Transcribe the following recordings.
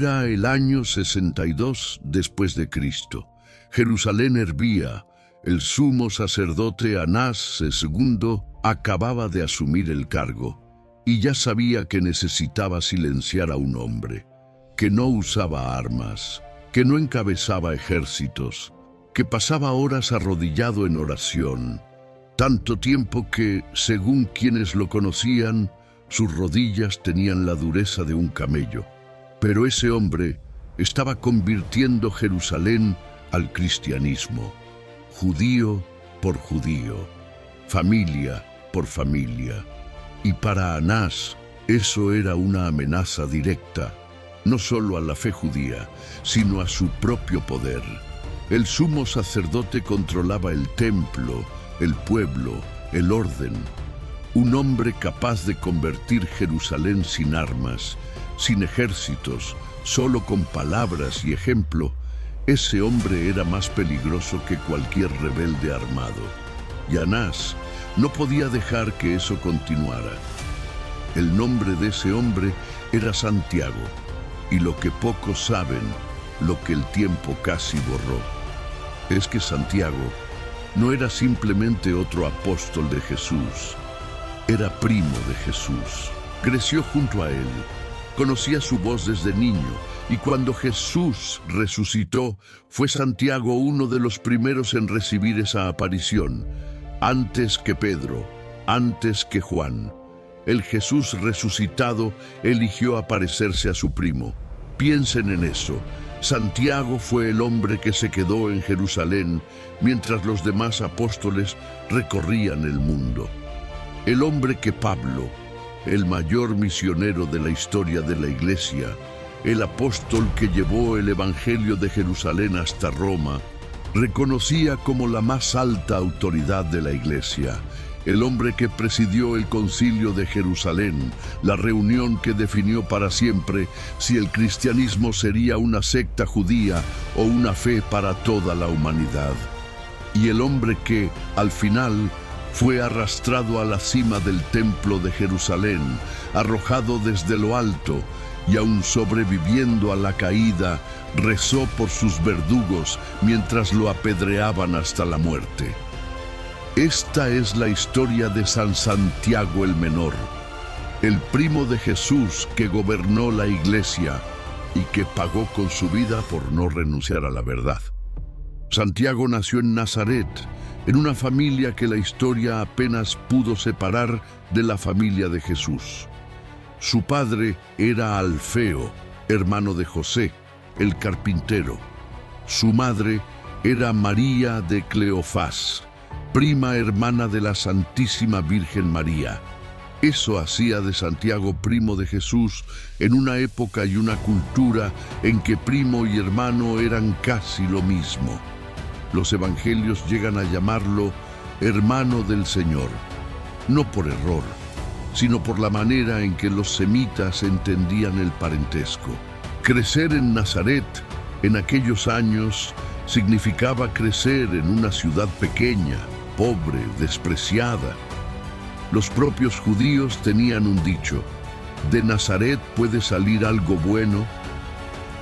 Era el año 62 después de Cristo. Jerusalén hervía. El sumo sacerdote Anás II acababa de asumir el cargo y ya sabía que necesitaba silenciar a un hombre, que no usaba armas, que no encabezaba ejércitos, que pasaba horas arrodillado en oración, tanto tiempo que, según quienes lo conocían, sus rodillas tenían la dureza de un camello. Pero ese hombre estaba convirtiendo Jerusalén al cristianismo, judío por judío, familia por familia. Y para Anás eso era una amenaza directa, no solo a la fe judía, sino a su propio poder. El sumo sacerdote controlaba el templo, el pueblo, el orden. Un hombre capaz de convertir Jerusalén sin armas, sin ejércitos, solo con palabras y ejemplo. Ese hombre era más peligroso que cualquier rebelde armado. Y Anás no podía dejar que eso continuara. El nombre de ese hombre era Santiago, y lo que pocos saben, lo que el tiempo casi borró, es que Santiago no era simplemente otro apóstol de Jesús, era primo de Jesús. Creció junto a él, conocía su voz desde niño, y cuando Jesús resucitó, fue Santiago uno de los primeros en recibir esa aparición, antes que Pedro, antes que Juan. El Jesús resucitado eligió aparecerse a su primo. Piensen en eso. Santiago fue el hombre que se quedó en Jerusalén mientras los demás apóstoles recorrían el mundo. El hombre que Pablo, el mayor misionero de la historia de la Iglesia, el apóstol que llevó el Evangelio de Jerusalén hasta Roma, reconocía como la más alta autoridad de la Iglesia. El hombre que presidió el Concilio de Jerusalén, la reunión que definió para siempre si el cristianismo sería una secta judía o una fe para toda la humanidad. Y el hombre que, al final, fue arrastrado a la cima del templo de Jerusalén, arrojado desde lo alto, y aun sobreviviendo a la caída, rezó por sus verdugos mientras lo apedreaban hasta la muerte. Esta es la historia de San Santiago el Menor, el primo de Jesús que gobernó la Iglesia y que pagó con su vida por no renunciar a la verdad. Santiago nació en Nazaret, en una familia que la historia apenas pudo separar de la familia de Jesús. Su padre era Alfeo, hermano de José, el carpintero. Su madre era María de Cleofás, prima hermana de la Santísima Virgen María. Eso hacía de Santiago primo de Jesús en una época y una cultura en que primo y hermano eran casi lo mismo. Los evangelios llegan a llamarlo hermano del Señor, no por error, sino por la manera en que los semitas entendían el parentesco. Crecer en Nazaret en aquellos años significaba crecer en una ciudad pequeña, pobre, despreciada. Los propios judíos tenían un dicho: de Nazaret puede salir algo bueno.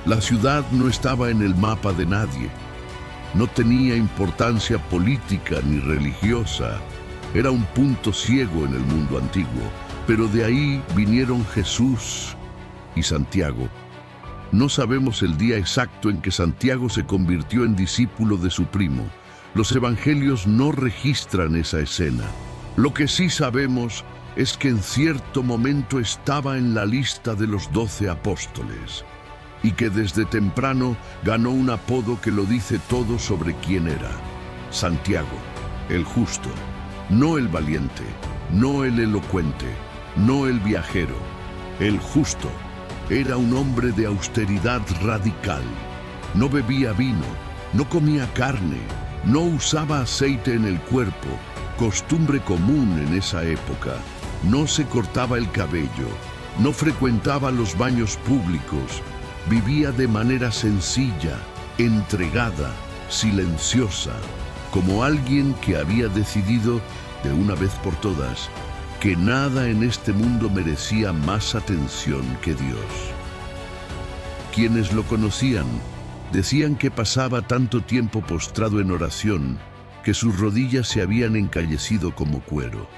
La ciudad no estaba en el mapa de nadie. No tenía importancia política ni religiosa. Era un punto ciego en el mundo antiguo. Pero de ahí vinieron Jesús y Santiago. No sabemos el día exacto en que Santiago se convirtió en discípulo de su primo. Los evangelios no registran esa escena. Lo que sí sabemos es que en cierto momento estaba en la lista de los 12 apóstoles y que desde temprano ganó un apodo que lo dice todo sobre quién era: Santiago, el justo, no el valiente, no el elocuente, no el viajero, el justo. Era un hombre de austeridad radical. No bebía vino, no comía carne, no usaba aceite en el cuerpo, costumbre común en esa época. No se cortaba el cabello, no frecuentaba los baños públicos, vivía de manera sencilla, entregada, silenciosa, como alguien que había decidido, de una vez por todas, que nada en este mundo merecía más atención que Dios. Quienes lo conocían decían que pasaba tanto tiempo postrado en oración que sus rodillas se habían encallecido como cuero.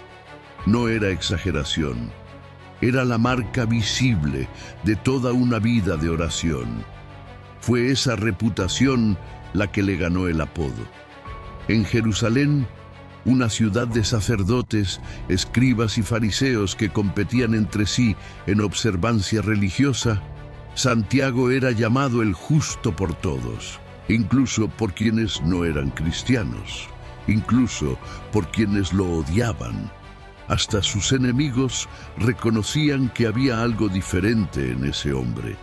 No era exageración, era la marca visible de toda una vida de oración. Fue esa reputación la que le ganó el apodo. En Jerusalén, una ciudad de sacerdotes, escribas y fariseos que competían entre sí en observancia religiosa, Santiago era llamado el justo por todos, incluso por quienes no eran cristianos, incluso por quienes lo odiaban. Hasta sus enemigos reconocían que había algo diferente en ese hombre.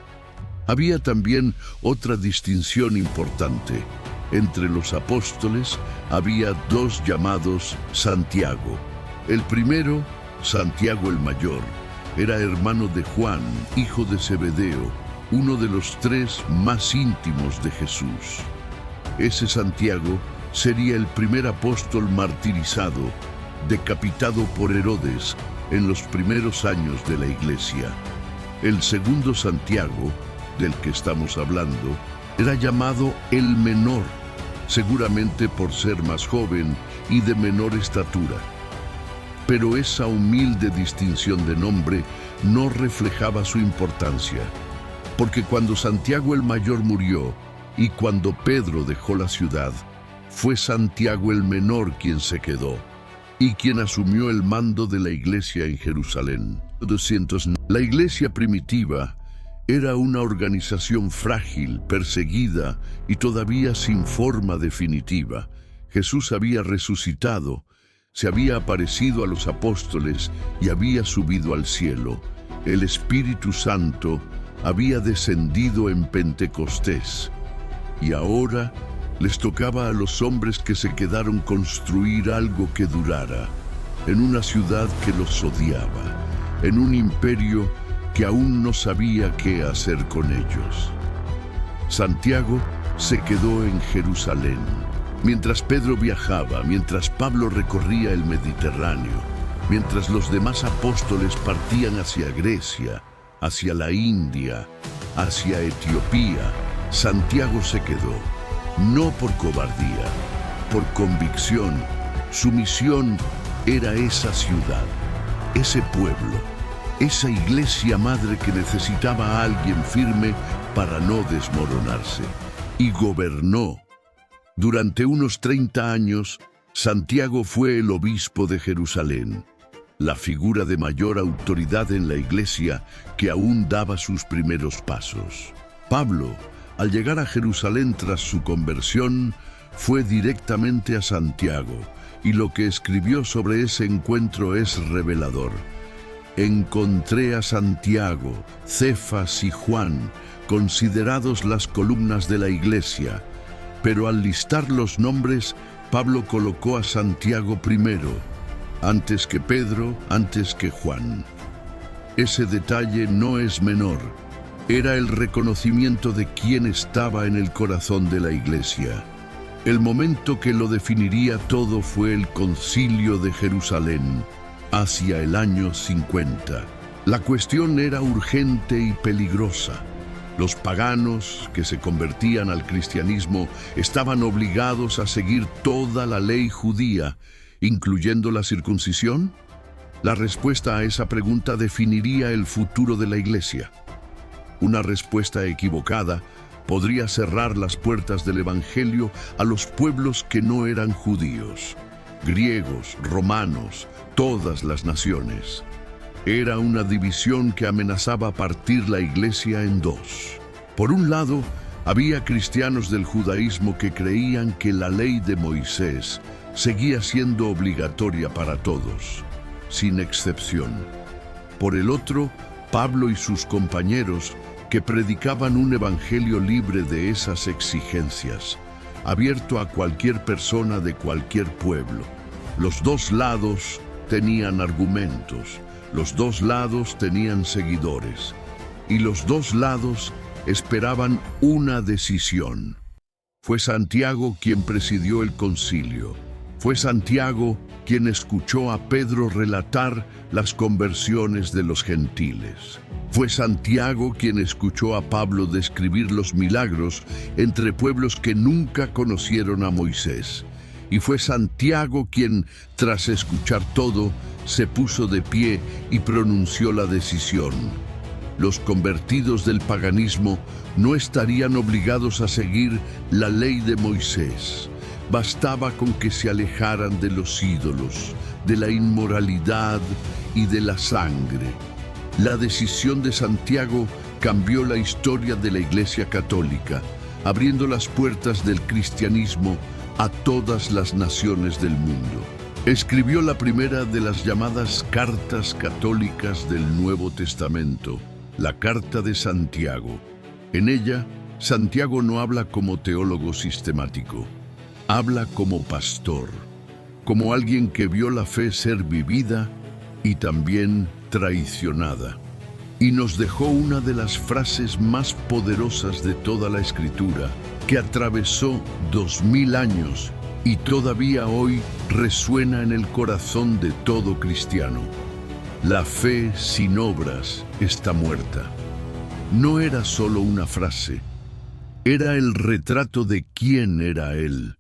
Había también otra distinción importante. Entre los apóstoles había dos llamados Santiago. El primero, Santiago el Mayor, era hermano de Juan, hijo de Zebedeo, uno de los tres más íntimos de Jesús. Ese Santiago sería el primer apóstol martirizado, decapitado por Herodes en los primeros años de la Iglesia. El segundo Santiago, del que estamos hablando, era llamado el menor, seguramente por ser más joven y de menor estatura. Pero esa humilde distinción de nombre no reflejaba su importancia, porque cuando Santiago el Mayor murió y cuando Pedro dejó la ciudad, fue Santiago el Menor quien se quedó y quien asumió el mando de la iglesia en Jerusalén. La iglesia primitiva era una organización frágil, perseguida y todavía sin forma definitiva. Jesús había resucitado, se había aparecido a los apóstoles y había subido al cielo. El Espíritu Santo había descendido en Pentecostés y ahora les tocaba a los hombres que se quedaron construir algo que durara, en una ciudad que los odiaba, en un imperio que aún no sabía qué hacer con ellos. Santiago se quedó en Jerusalén, mientras Pedro viajaba, mientras Pablo recorría el Mediterráneo, mientras los demás apóstoles partían hacia Grecia, hacia la India, hacia Etiopía. Santiago se quedó, no por cobardía, por convicción. Su misión era esa ciudad, ese pueblo, esa iglesia madre que necesitaba a alguien firme para no desmoronarse. Y gobernó. Durante unos 30 años, Santiago fue el obispo de Jerusalén, la figura de mayor autoridad en la iglesia que aún daba sus primeros pasos. Pablo, al llegar a Jerusalén tras su conversión, fue directamente a Santiago, y lo que escribió sobre ese encuentro es revelador. Encontré a Santiago, Cefas y Juan, considerados las columnas de la iglesia, pero al listar los nombres, Pablo colocó a Santiago primero, antes que Pedro, antes que Juan. Ese detalle no es menor. Era el reconocimiento de quién estaba en el corazón de la iglesia. El momento que lo definiría todo fue el Concilio de Jerusalén, hacia el año 50. La cuestión era urgente y peligrosa. Los paganos que se convertían al cristianismo estaban obligados a seguir toda la ley judía, incluyendo la circuncisión. La respuesta a esa pregunta definiría el futuro de la iglesia. Una respuesta equivocada podría cerrar las puertas del Evangelio a los pueblos que no eran judíos, griegos, romanos, todas las naciones. Era una división que amenazaba partir la iglesia en dos. Por un lado, había cristianos del judaísmo que creían que la ley de Moisés seguía siendo obligatoria para todos, sin excepción. Por el otro, Pablo y sus compañeros que predicaban un evangelio libre de esas exigencias, abierto a cualquier persona de cualquier pueblo. Los dos lados tenían argumentos, los dos lados tenían seguidores, y los dos lados esperaban una decisión. Fue Santiago quien presidió el concilio. Fue Santiago quien escuchó a Pedro relatar las conversiones de los gentiles. Fue Santiago quien escuchó a Pablo describir los milagros entre pueblos que nunca conocieron a Moisés. Y fue Santiago quien, tras escuchar todo, se puso de pie y pronunció la decisión. Los convertidos del paganismo no estarían obligados a seguir la ley de Moisés. Bastaba con que se alejaran de los ídolos, de la inmoralidad y de la sangre. La decisión de Santiago cambió la historia de la Iglesia Católica, abriendo las puertas del cristianismo a todas las naciones del mundo. Escribió la primera de las llamadas cartas católicas del Nuevo Testamento, la Carta de Santiago. En ella, Santiago no habla como teólogo sistemático, habla como pastor, como alguien que vio la fe ser vivida y también traicionada. Y nos dejó una de las frases más poderosas de toda la Escritura, que atravesó 2000 años y todavía hoy resuena en el corazón de todo cristiano. La fe sin obras está muerta. No era solo una frase, era el retrato de quién era él.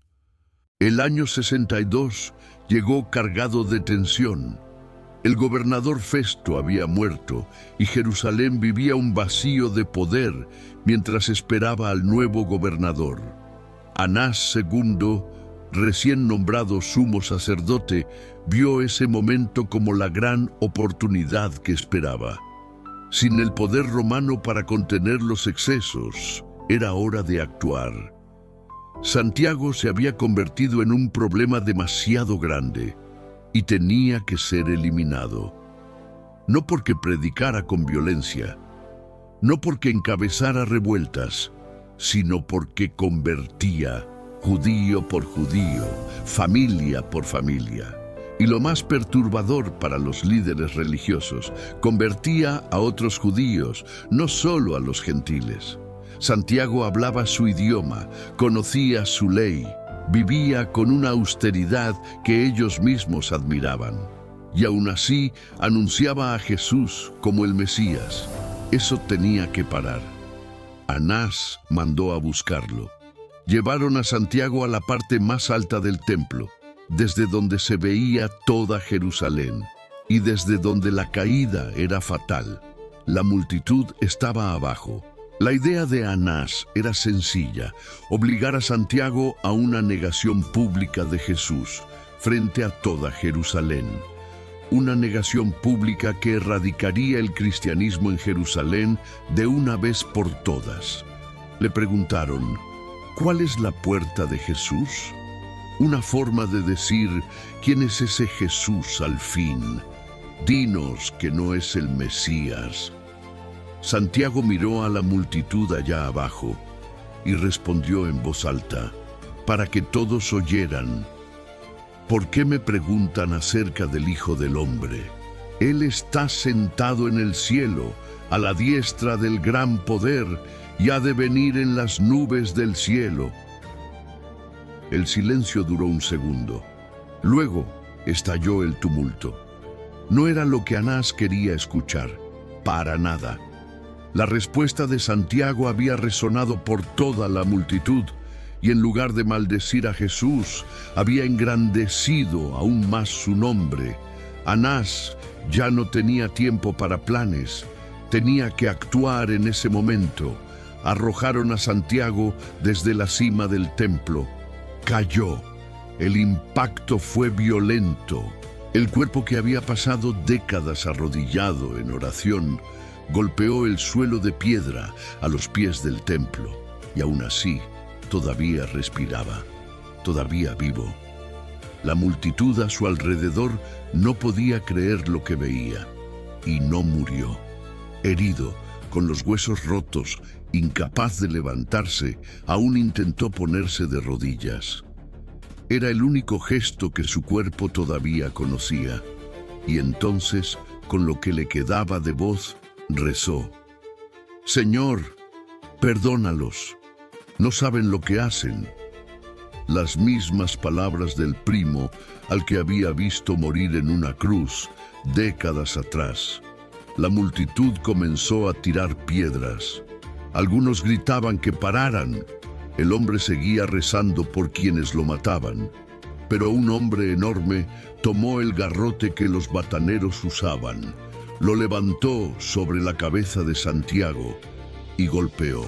El año 62 llegó cargado de tensión. El gobernador Festo había muerto y Jerusalén vivía un vacío de poder mientras esperaba al nuevo gobernador. Anás II, recién nombrado sumo sacerdote, vio ese momento como la gran oportunidad que esperaba. Sin el poder romano para contener los excesos, era hora de actuar. Santiago se había convertido en un problema demasiado grande y tenía que ser eliminado. No porque predicara con violencia, no porque encabezara revueltas, sino porque convertía judío por judío, familia por familia. Y lo más perturbador para los líderes religiosos, convertía a otros judíos, no solo a los gentiles. Santiago hablaba su idioma, conocía su ley, vivía con una austeridad que ellos mismos admiraban. Y aún así anunciaba a Jesús como el Mesías. Eso tenía que parar. Anás mandó a buscarlo. Llevaron a Santiago a la parte más alta del templo, desde donde se veía toda Jerusalén, y desde donde la caída era fatal. La multitud estaba abajo. La idea de Anás era sencilla: obligar a Santiago a una negación pública de Jesús frente a toda Jerusalén. Una negación pública que erradicaría el cristianismo en Jerusalén de una vez por todas. Le preguntaron: ¿cuál es la puerta de Jesús? Una forma de decir: ¿quién es ese Jesús al fin? Dinos que no es el Mesías. Santiago miró a la multitud allá abajo y respondió en voz alta, para que todos oyeran: ¿por qué me preguntan acerca del Hijo del Hombre? Él está sentado en el cielo, a la diestra del gran poder, y ha de venir en las nubes del cielo. El silencio duró un segundo. Luego estalló el tumulto. No era lo que Anás quería escuchar, para nada. La respuesta de Santiago había resonado por toda la multitud, y en lugar de maldecir a Jesús, había engrandecido aún más su nombre. Anás ya no tenía tiempo para planes, tenía que actuar en ese momento. Arrojaron a Santiago desde la cima del templo. Cayó. El impacto fue violento. El cuerpo, que había pasado décadas arrodillado en oración, golpeó el suelo de piedra a los pies del templo, y aún así todavía respiraba, todavía vivo. La multitud a su alrededor no podía creer lo que veía, y no murió. Herido, con los huesos rotos, incapaz de levantarse, aún intentó ponerse de rodillas. Era el único gesto que su cuerpo todavía conocía, y entonces, con lo que le quedaba de voz, rezó: Señor, perdónalos, no saben lo que hacen. las mismas palabras del primo al que había visto morir en una cruz décadas atrás. La multitud comenzó a tirar piedras. Algunos gritaban que pararan. El hombre seguía rezando por quienes lo mataban. Pero un hombre enorme tomó el garrote que los bataneros usaban, lo levantó sobre la cabeza de Santiago y golpeó.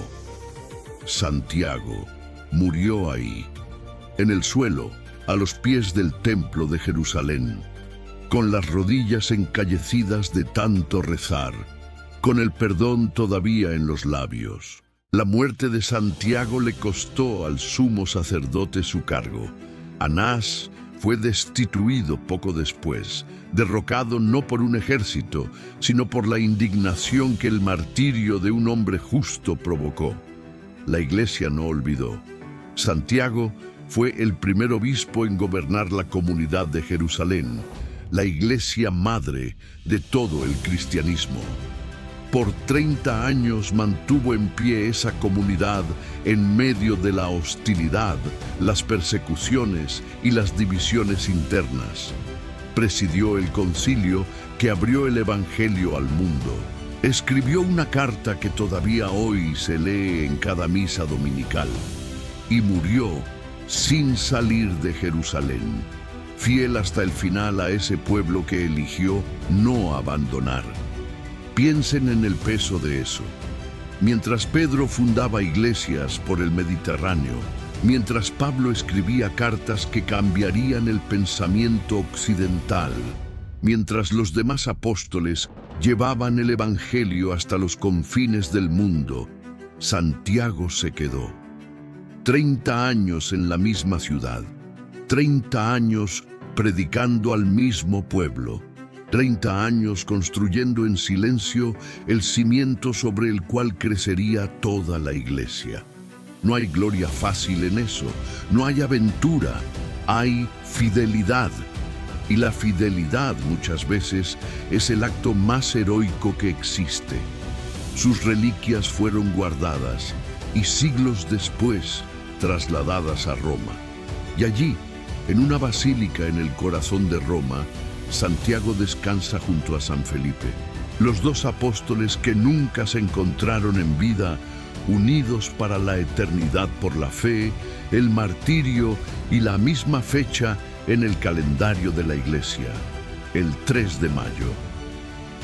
Santiago murió ahí, en el suelo, a los pies del templo de Jerusalén, con las rodillas encallecidas de tanto rezar, con el perdón todavía en los labios. La muerte de Santiago le costó al sumo sacerdote su cargo. Anás fue destituido poco después, derrocado no por un ejército, sino por la indignación que el martirio de un hombre justo provocó. La Iglesia no olvidó. Santiago fue el primer obispo en gobernar la comunidad de Jerusalén, la Iglesia madre de todo el cristianismo. Por 30 años mantuvo en pie esa comunidad en medio de la hostilidad, las persecuciones y las divisiones internas. Presidió el concilio que abrió el Evangelio al mundo. Escribió una carta que todavía hoy se lee en cada misa dominical. Y murió sin salir de Jerusalén, fiel hasta el final a ese pueblo que eligió no abandonar. Piensen en el peso de eso. Mientras Pedro fundaba iglesias por el Mediterráneo, mientras Pablo escribía cartas que cambiarían el pensamiento occidental, mientras los demás apóstoles llevaban el Evangelio hasta los confines del mundo, Santiago se quedó. 30 años en la misma ciudad, 30 años predicando al mismo pueblo, 30 años construyendo en silencio el cimiento sobre el cual crecería toda la iglesia. No hay gloria fácil en eso, no hay aventura, hay fidelidad. Y la fidelidad muchas veces es el acto más heroico que existe. Sus reliquias fueron guardadas y siglos después trasladadas a Roma. Y allí, en una basílica en el corazón de Roma, Santiago descansa junto a San Felipe, los dos apóstoles que nunca se encontraron en vida, unidos para la eternidad por la fe, el martirio y la misma fecha en el calendario de la Iglesia, el 3 de mayo.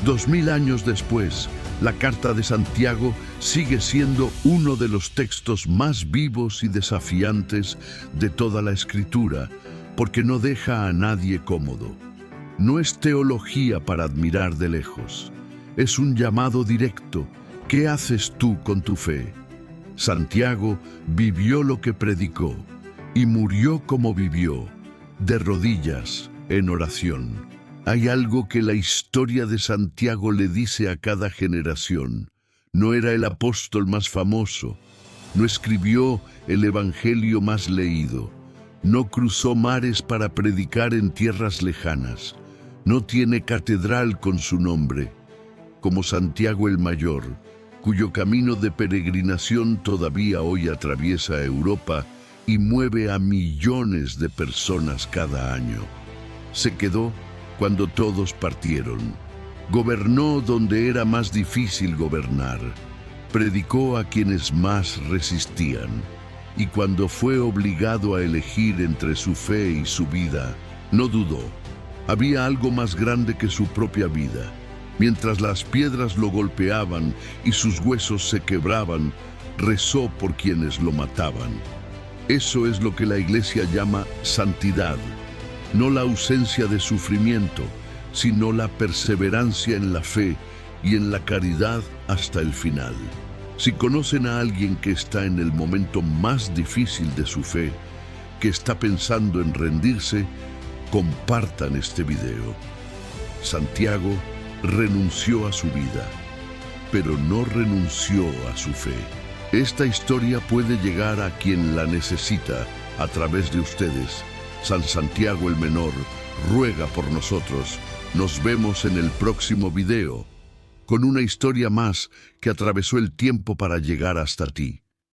2000 años después, la Carta de Santiago sigue siendo uno de los textos más vivos y desafiantes de toda la Escritura, porque no deja a nadie cómodo. No es teología para admirar de lejos, es un llamado directo. ¿Qué haces tú con tu fe? Santiago vivió lo que predicó y murió como vivió, de rodillas, en oración. Hay algo que la historia de Santiago le dice a cada generación. No era el apóstol más famoso, no escribió el evangelio más leído, no cruzó mares para predicar en tierras lejanas, no tiene catedral con su nombre, como Santiago el Mayor, cuyo camino de peregrinación todavía hoy atraviesa Europa y mueve a millones de personas cada año. Se quedó cuando todos partieron. Gobernó donde era más difícil gobernar. Predicó a quienes más resistían. Y cuando fue obligado a elegir entre su fe y su vida, no dudó. Había algo más grande que su propia vida. Mientras las piedras lo golpeaban y sus huesos se quebraban, rezó por quienes lo mataban. Eso es lo que la Iglesia llama santidad. No la ausencia de sufrimiento, sino la perseverancia en la fe y en la caridad hasta el final. Si conocen a alguien que está en el momento más difícil de su fe, que está pensando en rendirse, compartan este video. Santiago renunció a su vida, pero no renunció a su fe. Esta historia puede llegar a quien la necesita a través de ustedes. San Santiago el Menor ruega por nosotros. Nos vemos en el próximo video, con una historia más que atravesó el tiempo para llegar hasta ti.